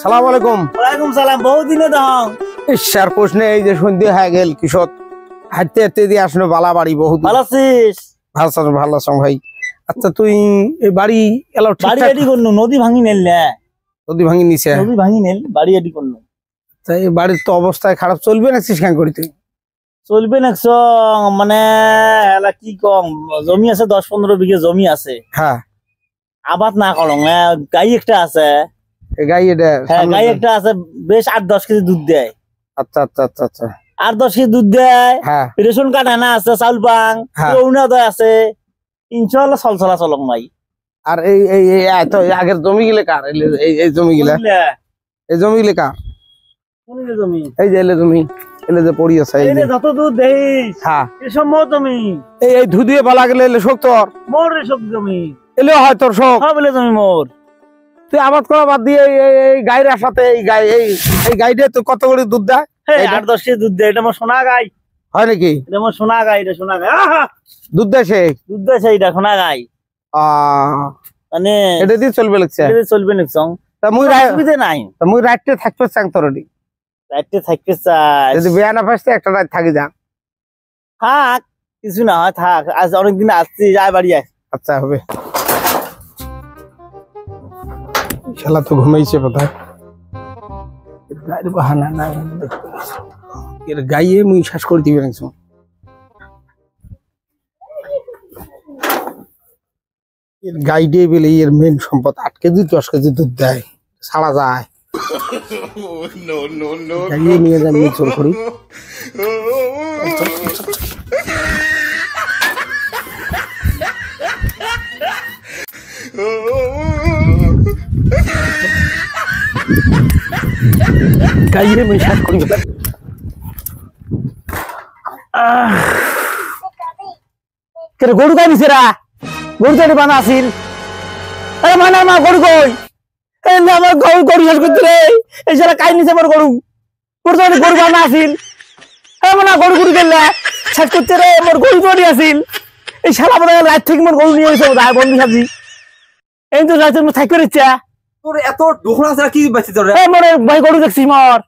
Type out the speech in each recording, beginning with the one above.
সালাম আলাইকুম। ওয়ালাইকুম সালাম। বহুদিনে দাও ঈশ্বর প্রশ্নে এই যে সন্ধ্যে হয়ে গেল কিশোর হাঁটতে হাঁটতে দিয়ে আসলো বালা বাড়ি বহুত ভালো আছিস? ভালো আছো ভাই। আচ্ছা তুই এই বাড়ি এলো বাড়ি ঠিকঠাক এডি করনু নদী ভাঙি নেল না নদী ভাঙি নিছে নদী ভাঙি নেল বাড়ি এডি করনু তাই বাড়ির তো অবস্থায় খারাপ চলবে না সিসকান করি তুই চলবে না মানে এলা কি কম জমি আছে 10-15 বিঘে জমি আছে হ্যাঁ আবাদ না করং গাই একটা আছে এই গাই এটা হ্যাঁ গাই একটা আছে বেশ 8-10 কেজি দুধ দেয় আচ্ছা আচ্ছা আচ্ছা আচ্ছা 8-10 কেজি দুধ দেয় হ্যাঁ রেশন কার্ড আনা আছে চাউল পাং হ্যাঁ। অরুণোদয় আছে ইনশাআল্লাহ চলা চলং ভাই আর এই এই এই তো আগের জমি গিলে কার এই জমি গিলা এই জমি গিলে কার জমি এই যে এলে জমি এলে যে পড়ি আছে এই যে যত দুধ দেইস হ্যাঁ এসব মোর জমি এই এই ধুদিয়ে বালা গেলে এলে শোক তোর মোর এসব জমি এলে হয় তোর শোক সব এলে জমি মোর তুই আবাদ করা বাদ দিয়ে এই গাইর সাথে এই গাই এই গাইডে তো কত করে দুধ দেয় 8-10 কেজি দুধ দেয় এটা মোর সোনা গাই হয় নাকি এটা মোর সোনা গাই এটা সোনা গাই আহা দুধ দেয় সে দুধ দেয় সেইটা সোনা গাই মানে এটা দিয়ে চলবে লাগছে এটা চলবে নিকসং তা সুবিধা নাই মুই রাইটে থাকতে চাং তোর রাইতে থাকতে চাই যদি বিয়া না ফাসতে একটা রাত থাকি যা থাক কিছু না হয় থাক আজ অনেকদিন আসছি যাই বাড়ি আয় আচ্ছা হবে শালা তো ঘুমাইছে বোধহয় গাড়ি বাহানা না এর গাইয়ে মুই শ্বাস করে দিবে নাকি এর গাইডে বেলে এর মেন সম্পদ 8 কেজি 10 কেজি দুধ দেয় ছাড়া যায় গাইয়ে নিয়ে যান চোর করি গাইয়ে মুই শ্বাস করি গরু গাই নিছে রা গরু তো বানা আছিল আরে মানে মা গরু কই এই না আমার গরু শেষ করতে রে এই সারা কাই নিছে আমার গরু গরু তো গরু বানা আছিল এই মানে গরু গেলে শেষ করতে রে আমার গরু তো আছিল এই শালা বড় রাত থেকে আমার গরু নিয়ে গেছে বোধহয় বন্ধু সাজি এই তো রাতে মই থাকি রেছা তোর এত ঢোকনা ছাড়া কি বাঁচি তোর এই মোর ভাই গরু দেখছি মোর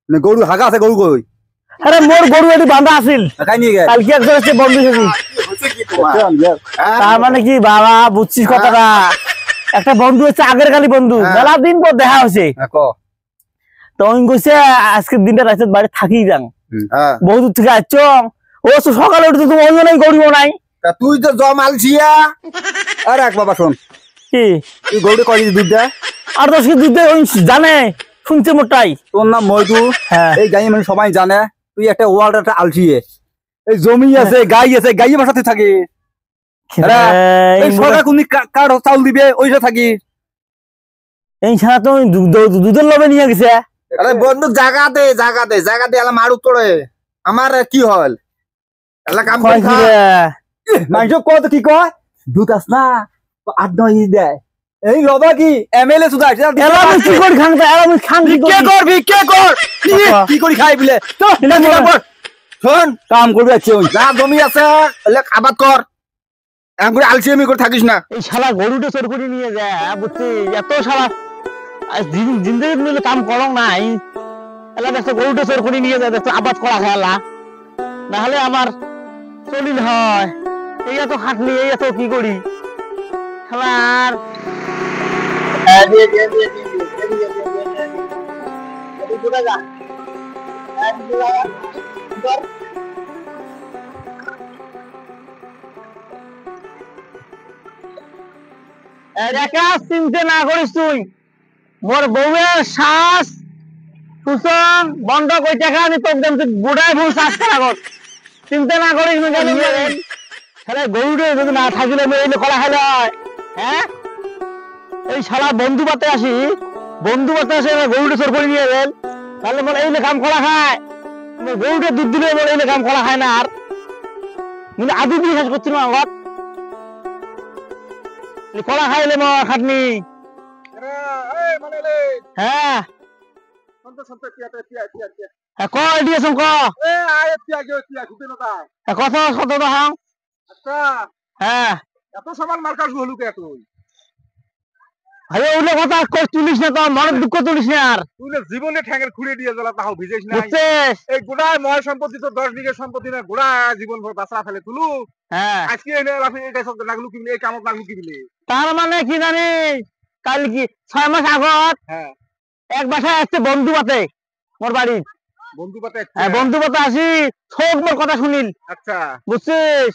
গরু হাগা আছে গরু কই আরে মোর গরু এটি বাঁধা আছিল কাই নিয়ে গেল কালকে একজন এসে বন্ধু সাজি তার মানে কি বাবা বুঝছিস কথাটা একটা বন্ধু হচ্ছে আগের কালি বন্ধু মেলা দিন পর দেখা হয়েছে তো আমি কইছে আজকের দিনটা রাতে বাড়ি থাকি যান বহু দূর থেকে আসছ ও তো সকালে উঠে তুমি অন্যই গরিব নাই তুই তো জম আলছিয়া আরে এক বাবা শোন কি তুই গরুটা কয় দুধ দেয় 8-10 কেজি দুধ দেয় জানে শুনছে মোটাই তোর নাম ময়দু এই গাই মানে সবাই জানে তুই একটা ওয়ার্ড একটা আলছিয়ে এই জমি আছে গাই আছে গাইয়ের বাসাতে থাকে সরকার কোন কার চাউল দিবে ওইটা থাকি এই ছাড়া তো দুধের লবে নিয়ে গেছে আরে বন্ধু জায়গা দে এলা মারু তোরে আমার কি হল এলা কাম করে খা মানুষ কত কি কয় দুধ আস না 8-9 দেয় এই রবা কি এমএলএ সুদা এলা আমি কি করি খান এলা আমি খান কি করবি কে কর কি করি খাই বিলে তো শোন কাম করবি আছে যা জমি আছে এলা আবাদ কর এমন করে আলসিয়ামি করে থাকিস না এই শালা গরুটা চোর করে নিয়ে যায় বুঝছি এত শালা জিন্দগি মিলে কাম করো নাই এলা দেখো গরুটা চোর করে নিয়ে যায় দেখো আবাদ করা খেলা না হলে আমার চলিল হয় এই এত খাটনি এই এত কি করি খেলার চিন্তা না করিস তুই মোর বউয়ের শ্বাস সুসন বন্ধ করে টাকা আমি তোকে দেন তুই বুড়াই ভুল শ্বাস করা চিন্তা না করিস তাহলে গরুটা যদি না থাকিলে এই কলা খাইলে হয় হ্যাঁ এই শালা বন্ধু পাতে আসি গরুটা চোর করে নিয়ে গেল তাহলে বলে এই কাম করা খায় গরুটা দুধ দিলে বলে এই কাম করা খায় না আর কিন্তু আদি দিয়ে শেষ করছিল আমার কলা খাইলে মা খাটনি হ্যাঁ কয় দিয়েছ কথা কত হাও হ্যাঁ এত সমান মার্কাস হলু কে তুই ভাই ওগুলো কথা তুলিস না, তো মনের দুঃখ তুলিস না আর, তুই না জীবনে ঠ্যাঙ্গের খুঁড়ে দিয়ে জ্বলা তাও ভিজেস না। বুঝছিস? এই গোড়ায় ময় সম্পত্তি তো 10 বিঘা সম্পত্তি না, গোড়া জীবন ভর বাঁচা ফেলে তুলু। হ্যাঁ, আজকে এনে লাফি এটা সব লাগলু কি বলে, এই কামত লাগলু কি বলে। তার মানে কি জানিস, কাল কি 6 মাস আগত হ্যাঁ এক বাসায় আসছে বন্ধু বাতে মোর বাড়ি। বন্ধু পাতে। বন্ধু বাতে আসি, সব মোর কথা শুনিল, আচ্ছা বুঝছিস?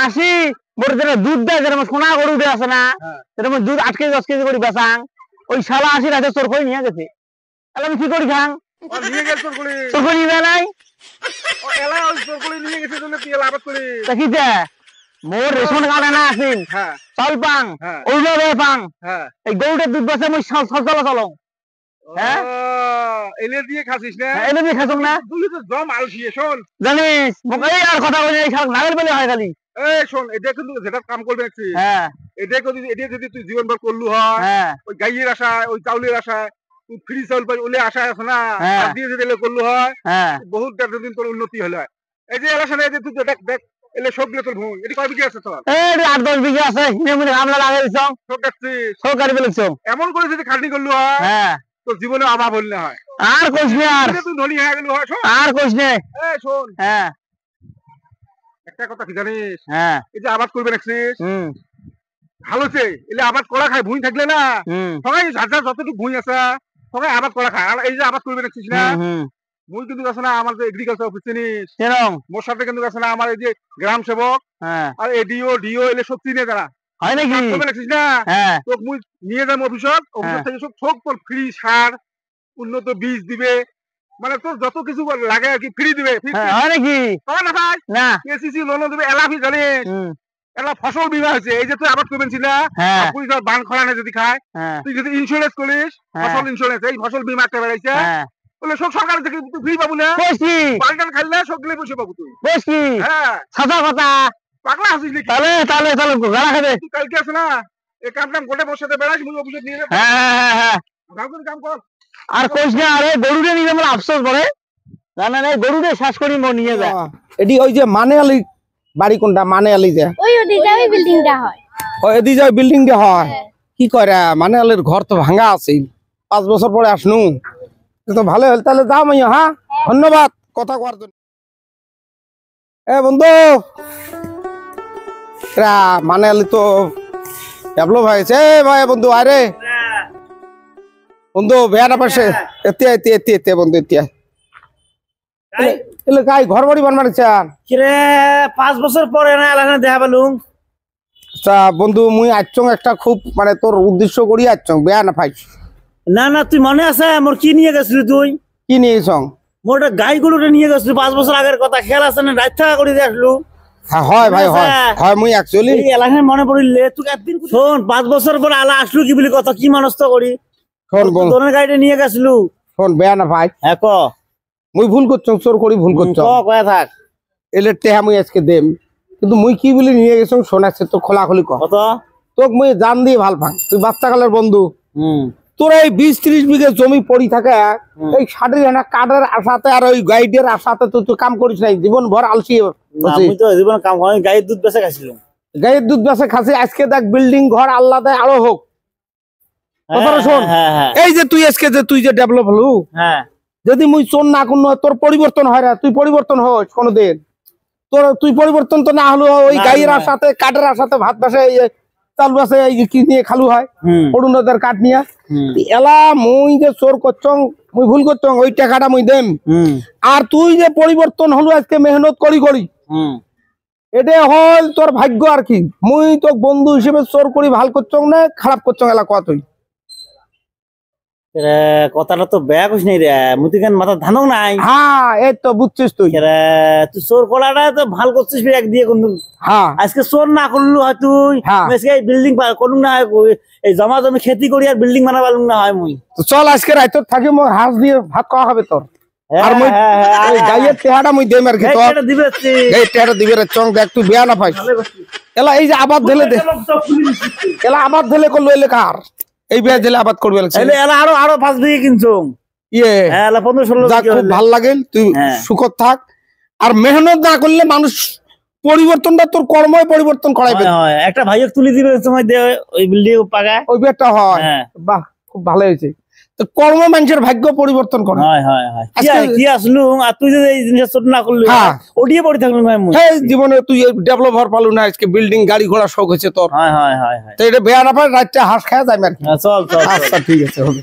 আসি মোর যেটা দুধ দেয়, যেরকম সোনা গরু দিয়ে আছে না, হ্যাঁ। সেরকম দুধ 8 কেজি 10 কেজি করে বেচাং, ওই শালা আসি রাতে চোর করে নিয়ে গেছে। তাহলে আমি কি করি খাং? ও নিয়ে গেল তোর গুলি। চোর করে নিবে নাই, ও এলা ওই তোর গুলি নিয়ে গেছে জন্য তুই এলা আবাদ করি। তা কি যে মোর রেশন কার্ডে না আসিল, হ্যাঁ চাল পাং, হ্যাঁ ওইভাবে পাং, হ্যাঁ। এই গরুটার দুধ বেচে মই চলা চলং। হ্যাঁ? এলে দিয়ে খাসিস না। এনে দিয়ে খাইছং না, তুই তো জম আলসিয়ে শোন। জানিস? মোক এই আর কথা বলি, এই শালা নাগেল পেলে হয় খালি। এই শোন, এটা কিন্তু যেটা কাম করবে একটু, হ্যাঁ এটা যদি তুই জীবনভর করলু হয়, হ্যাঁ ওই গাইয়ের আশায়, ওই চাউলের আশায়, তুই ফ্রি চাউল পাই ওলে আশায় আছে না, হ্যাঁ। আর দিয়ে যদি এলে করলু হয়, হ্যাঁ, বহুত দিন তোর উন্নতি হলে হয়। এই যে এলাশনে এই যে তুই দেখ দেখ এলে সব গুলো তোর ভুল, এটি কয় বিঘা আছে তোর? এই 8-10 বিঘা আছে, নেমুনি আমলা লাগাই দিছং, সব দেখছিস। সরকারি বেলেছং। এমন করে যদি খাটনি করলু হয়, হ্যাঁ, তোর জীবনে অভাব হল না হয়। আর কইস নে আর, তুই ধনী হয়ে গেলু হয়। শোন আর কইস নে। এই শোন, হ্যাঁ একটা কথা কি জানিস, হ্যাঁ, এই যে আবাদ করবে রাখছিস হুম ভালোছে, এলে আবাদ করা খায়, ভুঁই থাকলে না হুম সবাই যার যার যতটুকু ভুঁই আছে সবাই আবাদ করা খায়। আর এই যে আবাদ করবে রাখছিস না, হুম, মুই কিন্তু আছে না আমার যে এগ্রিকালচার অফিস চিনিস, কেরম? মোর সাথে কিন্তু আছে না আমার এই যে গ্রাম সেবক হ্যাঁ, আর এডিও ডিও এলে সব চিনে তারা। হয় নাকি? কাজ করবে রাখছিস না, হ্যাঁ তোকে মুই নিয়ে যাবো অফিসত, অফিসত থেকে সব তোর ফ্রি সার, উন্নত বীজ দিবে, মানে তোর যত কিছু লাগে আর কি ফ্রি দিবে। হ্যাঁ, হয় নাকি? তবে না ভাই না। কেসিসি লোনও দিবে। এলাফি জানিস, হুম, এলা ফসল বীমা হয়েছে। এই যে তুই আবাদ করবেন ছিল, হ্যাঁ তুই ধর বান খরানে যদি খায়, হ্যাঁ তুই যদি ইন্স্যুরেন্স করিস, হ্যাঁ। ফসল ইন্স্যুরেন্স, এই ফসল বীমা একটা বেড়াইছে, হ্যাঁ, বলে সব সরকার থেকে তুই ফ্রি পাবো না। কইস কি? বালটান খাইলে সবগুলো বসে পাবো তুই। কইস কি? হ্যাঁ সাদা কথা। পাগলা আছিস নাকি? তাহলে তাহলে তাহলে গাড়া খাবে। তুই কালকে আছে না এই কাম টাম গোটে বসে বেড়াইস, মুই অফিসে নিয়ে যাবো। হ্যাঁ হ্যাঁ হ্যাঁ, ভালো করে কাম কর। আর কইস না, আরে গরুরে নিয়ে আমার আফসোস পড়ে, জানা নাই গরুরে শ্বাস করি মো নিয়ে যায়। এডি ওই যে মানে আলী বাড়ি কোনটা, মানে আলী যে ওই ওদিকে ওই বিল্ডিংটা হয়। ও এদি যে বিল্ডিং টা হয়, কি করে মানে আলীর ঘর তো ভাঙা আছে, 5 বছর পরে আসনু তো ভালো হল। তাহলে যাও মাইয়া। হ্যাঁ ধন্যবাদ কথা কওয়ার জন্য। এ বন্ধু মানে আলী তো ডেভেলপ হয়েছে। এ ভাই বন্ধু আরে বন্ধু বেয়া না পাশে এতিয়া এতিয়া এতিয়া এতিয়া বন্ধু এতিয়া এলে গাই ঘর বাড়ি বানাচ্ছেন। কিরে 5 বছর পরে না এলাকায় দেখা পেলুম। আচ্ছা বন্ধু মুই আইচং একটা খুব মানে তোর উদ্দেশ্য করি আইচং, বেয়া না পাইছ? না না, তুই মনে আছে মোর কি নিয়ে গেছিলি? তুই কি নিয়েছং? মোর গাই গরুটা নিয়ে গেছিলি 5 বছর আগের কথা, খেয়াল আছে না? রাত থাকা করে দিয়ে আসলু। হ্যাঁ হয় ভাই হয় হয়, মুই অ্যাকচুয়ালি এই এলাকায় মনে পড়িলে তুই একদিন শোন, 5 বছর পরে আলা আসলু কি বলি কথা, কি মনস্থ করি শোন বন্ধু, তোর গাড়িটা নিয়ে গেছিলু। শোন বেয়া না ভাই, হ্যাঁ ক মুই ভুল করছং, চোর করি ভুল করছং, কয়া থাক এলে টেহা মুই আজকে দেম, কিন্তু মুই কি বলি নিয়ে গেছং শোনাচ্ছে তো খোলাখুলি ক। কত? তোক মুই জান দিয়ে ভাল পাং, তুই বাচ্চা কালের বন্ধু। হুম, তোর এই 20-30 বিঘে জমি পড়ি থাকে, এই 60 হানা কাঠের আশাতে আর ওই গাইডের আশাতে তুই কাম করিস নাই, জীবন ভর আলসি আমি তো জীবন কাম করি, গাইয়ের দুধ বেচে খাইছিলাম। গাইয়ের দুধ বেচে খাসি, আজকে দেখ বিল্ডিং ঘর আল্লাহ দেয় আরো হোক। কথাটা শোন, হ্যাঁ হ্যাঁ এই যে তুই আজকে যে তুই যে ডেভেলপ হলু, হ্যাঁ, যদি মুই চোর না কোন তোর পরিবর্তন হয় না, তুই পরিবর্তন হস কোনোদিন? তুই পরিবর্তন তো না হলো, ওই না, গাইয়ের না। আশাতে কাঠের আশাতে ভাত বাসে চালু আছে, এই কি নিয়ে খালু হয় হুম অরুণোদয়ের কাঠ নিয়ে। হুম এলা মুই যে চোর করছং, মুই ভুল করছং, ওই টাকাটা মুই দেম। হুম আর তুই যে পরিবর্তন হলু আজকে মেহনত করি করি, হুম, এটা হল তোর ভাগ্য আর কি। মুই তো বন্ধু হিসেবে চোর করি ভাল করছং না খারাপ করছং, এলা কত তুই? রে কথাটা তো বেয়া কইস নাই রে, মুতি কেন মাথা ধানক নাই। হ্যাঁ এই তো বুঝছিস তুই। রে তুই চোর করাটা তো ভাল করছিস এক দিয়ে, কিন্তু হ্যাঁ আজকে চোর না করলু হয় তুই, হ্যাঁ। আজকে বিল্ডিং করুন না হয়, এই জমা জমি খেতি করি আর বিল্ডিং বানাবালুম না হয় মুই। তো চল আজকে রাইতর থাকি, মোর হাঁস দিয়ে ভাত খাওয়া হবে তোর। আর মুই ওই গাইয়ের টেহাটা মুই দেম আর কি তোর। দিবে এই টেহাটা দিবে রে, চং দেখ তুই বেয়া না পাইস। এলা এই যে আবাদ ঢেলে দে, এলা আবাদ ঢেলে করলো, এলে কার এই বেয়া ঢেলে আবাদ করবে লাগছে। আরো আরো 5 বিঘে কিনছুম। ইয়ে 15-16 যাক খুব ভাল লাগিল, তুই হ্যাঁ। সুখত থাক। আর মেহনত না করলে মানুষ পরিবর্তনটা তোর কর্মই পরিবর্তন করাইবে। হয়, হয়। একটা ভাইকে তুলে দিবে সময় দিয়ে ওই বিল্ডিং পাকা। ওই বেটা হয়। হ্যাঁ। বাহ, খুব ভালো হয়েছে। তো কর্ম মানুষের ভাগ্য পরিবর্তন করে। হয়, হয়, হয়। আজকে- কি আসলু আর তুই যে এই জিনিসটা ছোট না করলি, হ্যাঁ। ওটিয়ে পড়ে থাকলু ভাই মুই। হ্যাঁ, জীবনে তুই ডেভেলপ হওয়ার পালু না, আজকে বিল্ডিং গাড়ি ঘোড়া শখ হয়েছে তোর। হয়, হয়, হয়, হয়। তো এটা বেয়ার আবার রাতটা হাঁস খাওয়া যায় আর কি। চল চল চল। আচ্ছা ঠিক আছে, হবে।